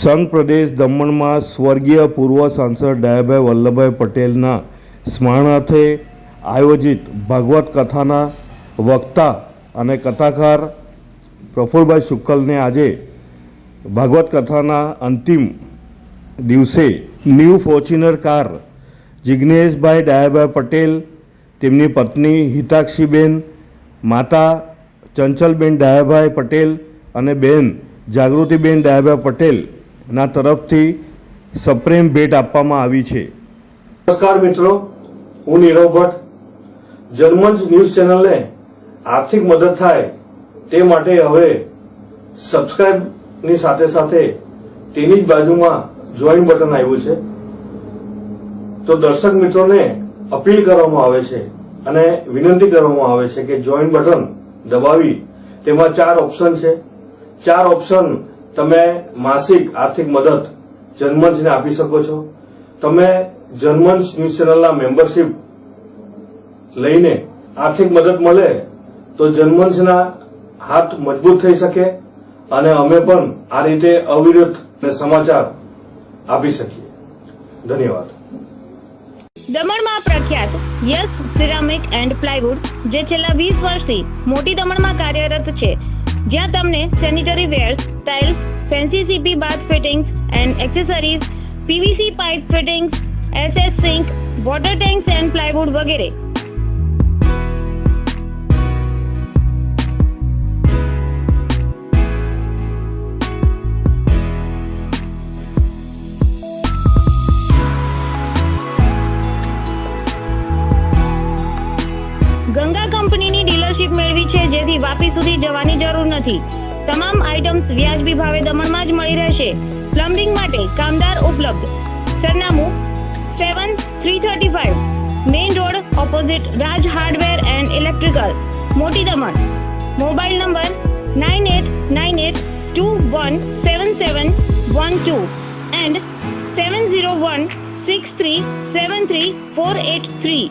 સંઘ પ્રદેશ દમણમાં સ્વર્ગીય પૂર્વ સાંસદ ડાયાભાઈ વલ્લભભાઈ પટેલના સ્મરણાર્થે આયોજિત ભાગવત કથાના વક્તા અને કથાકાર પ્રફુલભાઈ શુક્લને આજે ભાગવત કથાના અંતિમ દિવસે ન્યૂ ફોર્ચ્યુનર કાર જિજ્ઞેશભાઈ ડાયાભાઈ પટેલ, તેમની પત્ની હિતાક્ષીબેન, માતા ચંચલબેન ડાયાભાઈ પટેલ અને બહેન જાગૃતિબેન ડાયાભાઈ પટેલના તરફથી સપ્રેમ ભેટ આપવામાં આવી છે. નમસ્કાર મિત્રો, હું નીરવ ભટ્ટ. જનમંચ ન્યૂઝ ચેનલને આર્થિક મદદ થાય તે માટે હવે સબસ્ક્રાઇબની સાથે સાથે તેની જ બાજુમાં જોઈન બટન આવ્યું છે. તો દર્શક મિત્રોને અપીલ કરવામાં આવે છે અને વિનંતી કરવામાં આવે છે કે જોઈન બટન દબાવી તેમાં 4 ઓપ્શન છે. 4 ઓપ્શન તમે માસિક આર્થિક મદદ જનમંચને આપી શકો છો. તમે જનમંચ ન્યૂઝ ચેનલના મેમ્બરશીપ લઈને આર્થિક મદદ મળે તો જનમંચના હાથ મજબૂત થઈ શકે અને અમે પણ આ રીતે અવિરત સમાચાર આપી શકીએ. ધન્યવાદ. દમણમાં પ્રખ્યાત યસ સિરામિક એન્ડ પ્લાયવુડ, જે છેલ્લા 20 વર્ષથી મોટી દમણમાં કાર્યરત છે, જ્યાં તમને sanitary wares, tiles, fancy CP bath fittings and accessories, PVC pipe fittings, SS sink, water tanks and plywood વગેરે. ગંગા કંપનીની ડીલરશીપ મેળવી છે, જેથી વાપી સુધી જવાની જરૂર નથી. તમામ આઇટમ્સ વ્યાજબી ભાવે દમણમાં જ મળી રહેશે. પ્લમ્બિંગ માટે કામદાર ઉપલબ્ધ. સરનામું 7335 main road opposite Raj hardware and electrical, મોટી દમણ. Mobile number 9898217712 and 7016373483.